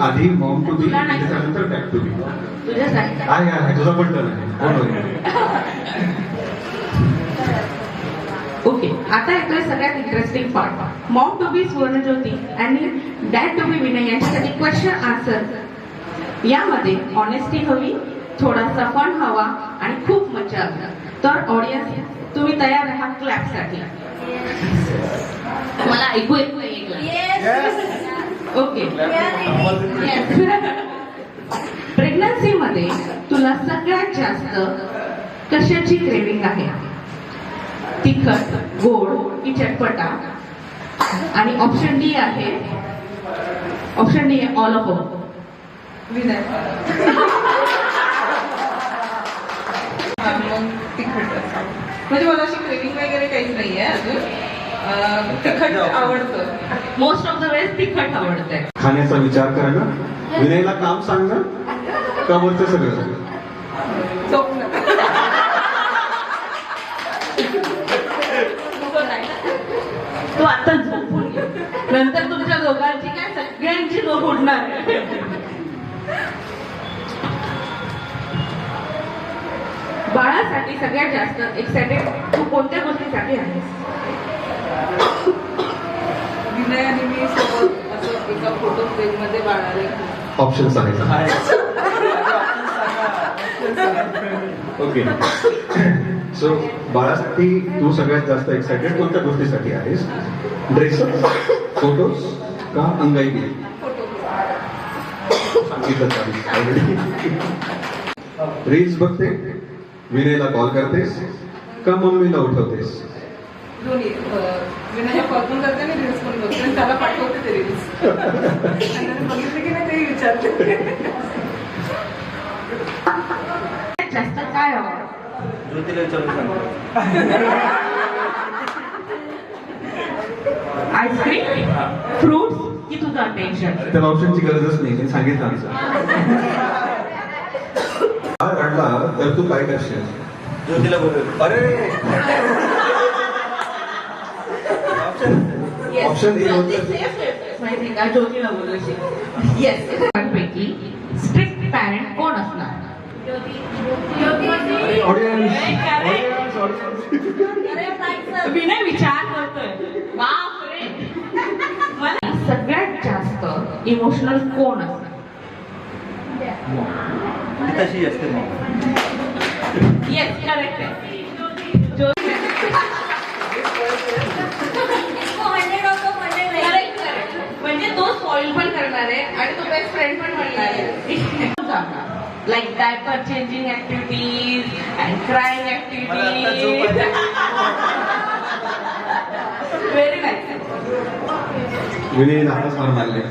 आधी Maugham to be त्याच्यानंतर back to be. आहे तुझा पण टर्न आहे. ओके, आता येतोय सगळ्यात interesting part. Maugham to be सुवर्णज्योती आणि डॅड टू बी विनय यांच्यासाठी क्वेश्चन आन्सर. यामध्ये ऑनेस्टी हवी, थोडासा फन हवा आणि खूप मजा हवी. तर ऑडियन्स तुम्ही तयार आहात क्लॅपसाठी? मला ऐकू येत नाही. ओके. प्रेग्नन्सी मध्ये तुला सगळ्यात जास्त कशाची क्रेविंग आहे? तिखट, गोड की चटपटा? आणि ऑप्शन डी आहे ऑल ऑफ तिखट. म्हणजे मला अशी क्रेविंग वगैरे काहीच नाहीये अजून. तिखट आवडतं. मोस्ट ऑफ द वेळेस तिखट आवडतंय. खाण्याचा विचार करा ना. विनयला काम सांग ना, का वरचं सगळं? तो आता झोपून घे, नंतर तुमच्या दोघांची काय सगळ्यांची झोप उडणार. बाळासाठी सगळ्यात जास्त एक्साइटेड तू कोणत्या गोष्टीसाठी आहेस? विनय आणि मी सोबत असं एका फोटो फ्रेम मध्ये बाळाला. ऑप्शन्स आहेत. ओके. सो बाळासाठी तू सगळ्यात जास्त एक्साइटेड कोणत्या गोष्टीसाठी आहेस? ड्रेसेस, फोटोज का अंगाई? सांगितलं रील्स बघते, विनयला कॉल करतेस का मम्मीला उठवतेस? दोन्ही. विनयला कॉल पण करते आणि रील्स पण बघते आणि त्याला पाठवते ते रील्स. बघितले की नाही ते विचारते. जास्त काय हवं? ज्योतीला विचारून सांगतो. आईस्क्रीम, फ्रूट्स की तुझं अटेन्शन? तर ऑप्शनची गरजच नाही, मी सांगितलं आमचं. रडला तर तू काय करशील? ज्योतीला बोलू. अरे ऑप्शन ए माहिती का? ज्योतीला बोलायची. येस. पैकी स्ट्रिक्ट पॅरेंट कोण असणार? विनय विचार करतोय. बापरे. मला सगळ्यात जास्त इमोशनल कोण असणार? तशी असते मग. येस, करेक्ट आहे. म्हणजे तो स्पॉइल पण करणार आहे आणि तो बेस्ट फ्रेंड पण म्हणणार आहे. Like diaper changing activities and crying activities. Very nice. Vinay नाराज फार मारले.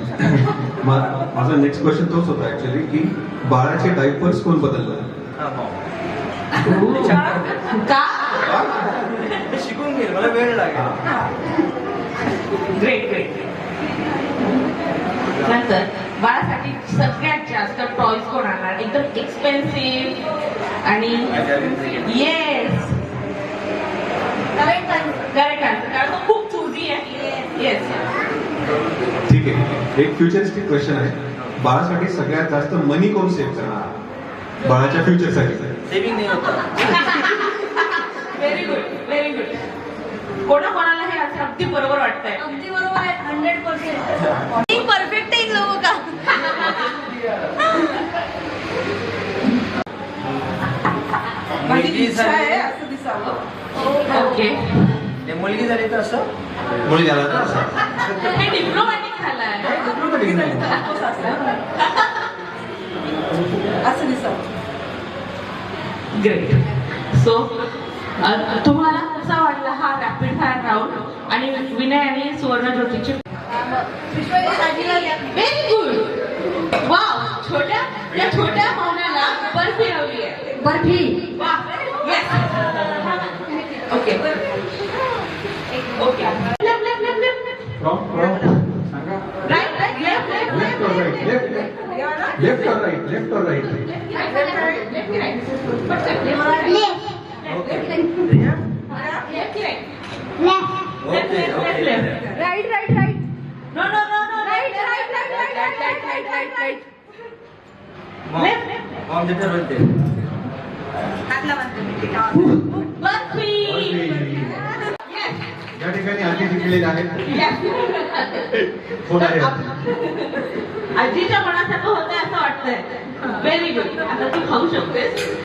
माझा नेक्स्ट क्वेश्चन तोच होता ऍक्च्युअली की बाळाचे डायपर्स कोण बदललं? का? शिकून घेईल, मला वेळ लागेल. Great great. नंतर बाळासाठी सगळ्यात जास्त टॉयज कोण आणणार? एकदम एक्सपेन्सिव्ह आणि येस करेक्ट आन्सर, कारण तो खूप चुजी आहे. येस. ठीक आहे. एक फ्युचरिस्टिक क्वेश्चन आहे. बाळासाठी सगळ्यात जास्त मनी कोण सेव्ह करणार बाळाच्या फ्युचरसाठी? सेविंग नाही होता. Very good, very good. कोणाकोणाला हे असं अगदी बरोबर वाटतंय? अगदी बरोबर आहे. 100% परफेक्ट आहे लोक का? माझी इच्छा आहे असं दिसावं. ओके. मुलगी झाली तर असं, मुलगी झाला तर असं. हे डिप्लोमॅटिक झालंय. असं दिसावं. ग्रेट. सो तुम्हाला कसा वाटला हा रॅपिड फायर राऊंड आणि विनय आणि सुवर्णज्योतीचे? Very good. वाव. त्या छोट्या पाहुण्याला बर्फी हवी आहे. बर्फी. वा. Yes. Okay okay. Right right left left और राइट? लेफ्ट और राइट? लेफ्ट और right? Left. Okay. Left right right right no no no no right right right right right right right mom जिथे रोल ते या ठिकाणी आधी जिंकलेले आहेत कोण आहे आजीच्या मनासारखं होतंय असं वाटतंय. Very good. आता तू खाऊ शकतेस.